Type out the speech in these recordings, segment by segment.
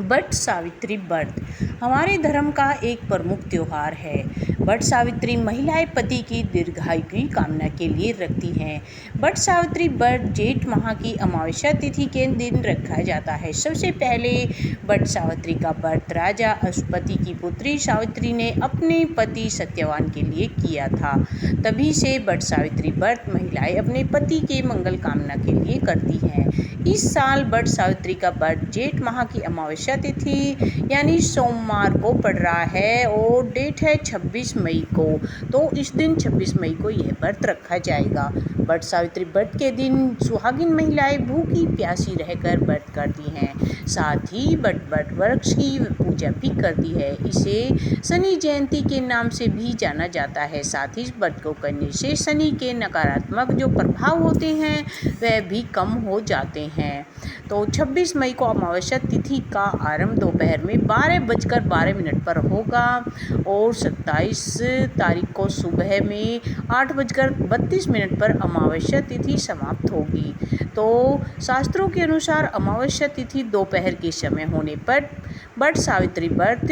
वट सावित्री व्रत हमारे धर्म का एक प्रमुख त्योहार है। वट सावित्री महिलाएं पति की दीर्घायु की कामना के लिए रखती हैं। वट सावित्री व्रत जेठ माह की अमावस्या तिथि के दिन रखा जाता है। सबसे पहले वट सावित्री का व्रत राजा अश्वपति की पुत्री सावित्री ने अपने पति सत्यवान के लिए किया था। तभी से वट सावित्री व्रत महिलाएं अपने पति के मंगल कामना के लिए करती हैं। इस साल वट सावित्री का व्रत जेठ माह की अमावस्या तिथि यानी सोमवार को पड़ रहा है और डेट है 26 मई को। तो इस दिन 26 मई को यह व्रत रखा जाएगा। वट सावित्री व्रत के दिन सुहागिन महिलाएं भूखी प्यासी रहकर व्रत करती हैं। साथ ही वट वृक्ष की पूजा भी करती है। इसे शनि जयंती के नाम से भी जाना जाता है। साथ ही इस व्रत को करने से शनि के नकारात्मक जो प्रभाव होते हैं वह भी कम हो जाते हैं। तो 26 मई को अमावस्या तिथि का आरंभ दोपहर में 12:12 पर होगा और 27 तारीख को सुबह में 8:32 पर अमावस्या तिथि समाप्त होगी। तो शास्त्रों के अनुसार अमावस्या तिथि दोपहर के समय होने पर वट सावित्री व्रत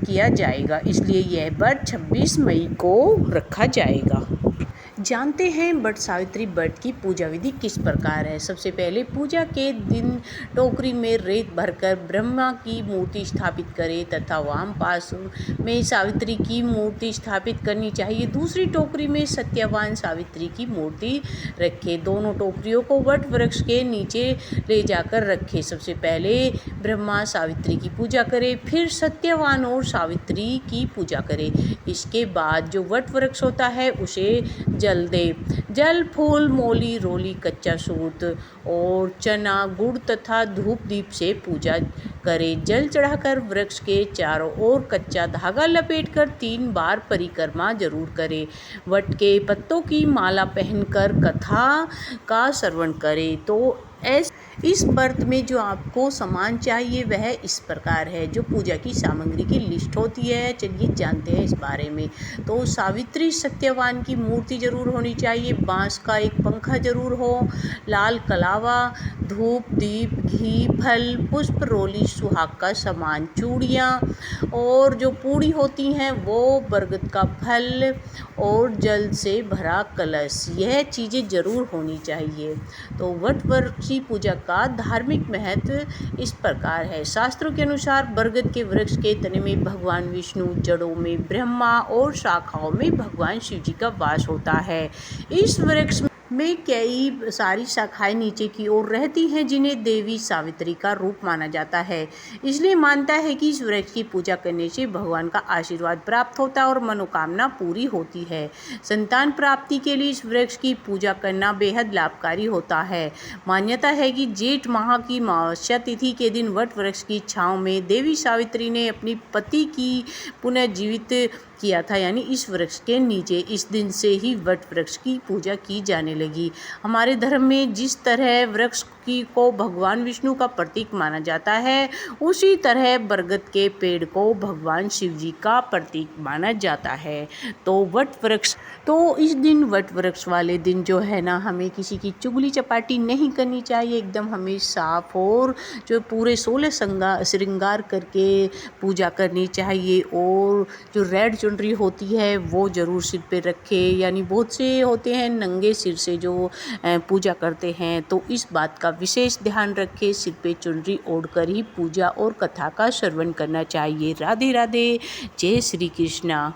किया जाएगा, इसलिए यह व्रत 26 मई को रखा जाएगा। जानते हैं वट सावित्री व्रत की पूजा विधि किस प्रकार है। सबसे पहले पूजा के दिन टोकरी में रेत भरकर ब्रह्मा की मूर्ति स्थापित करें तथा वाम पास में सावित्री की मूर्ति स्थापित करनी चाहिए। दूसरी टोकरी में सत्यवान सावित्री की मूर्ति रखें। दोनों टोकरियों को वट वृक्ष के नीचे ले जाकर रखें। सबसे पहले ब्रह्मा सावित्री की पूजा करें, फिर सत्यवान और सावित्री की पूजा करें। इसके बाद जो वट वृक्ष होता है उसे जल दे। जल, फूल, मोली, रोली, कच्चा सूत और चना, गुड़ तथा धूप दीप से पूजा करें। जल चढ़ाकर वृक्ष के चारों ओर कच्चा धागा लपेटकर 3 बार परिक्रमा जरूर करें। वट के पत्तों की माला पहनकर कथा का श्रवण करें। तो इस व्रत में जो आपको सामान चाहिए वह इस प्रकार है। जो पूजा की सामग्री की लिस्ट होती है, चलिए जानते हैं इस बारे में। तो सावित्री सत्यवान की मूर्ति जरूर होनी चाहिए, बांस का एक पंखा जरूर हो, लाल कलावा, धूप दीप, घी, फल, पुष्प, रोली, सुहाग का सामान, चूड़ियाँ और जो पूड़ी होती हैं वो बरगद का फल और जल से भरा कलश, यह चीज़ें जरूर होनी चाहिए। तो वट वृक्ष की पूजा का धार्मिक महत्व इस प्रकार है। शास्त्रों के अनुसार बरगद के वृक्ष के तने में भगवान विष्णु, जड़ों में ब्रह्मा और शाखाओं में भगवान शिव जी का वास होता है। इस वृक्ष में कई सारी शाखाएं नीचे की ओर रहती हैं जिन्हें देवी सावित्री का रूप माना जाता है। इसलिए मानता है कि इस वृक्ष की पूजा करने से भगवान का आशीर्वाद प्राप्त होता है और मनोकामना पूरी होती है। संतान प्राप्ति के लिए इस वृक्ष की पूजा करना बेहद लाभकारी होता है। मान्यता है कि जेठ माह की अमावस्या तिथि के दिन वट वृक्ष की छांव में देवी सावित्री ने अपनी पति की पुनर्जीवित किया था, यानी इस वृक्ष के नीचे। इस दिन से ही वट वृक्ष की पूजा की जाने लगी। हमारे धर्म में जिस तरह वृक्ष को भगवान विष्णु का प्रतीक माना जाता है, उसी तरह बरगद के पेड़ को भगवान शिव जी का प्रतीक माना जाता है। तो वट वृक्ष, तो इस दिन वट वृक्ष वाले दिन जो है ना, हमें किसी की चुगली चपाटी नहीं करनी चाहिए। एकदम हमें साफ और जो पूरे 16 श्रृंगार करके पूजा करनी चाहिए। और जो रेड चुनरी होती है वो ज़रूर सिर पे रखे, यानी बहुत से होते हैं नंगे सिर से जो पूजा करते हैं, तो इस बात का विशेष ध्यान रखें। सिर पे चुनरी ओढ़कर ही पूजा और कथा का श्रवण करना चाहिए। राधे राधे, जय श्री कृष्णा।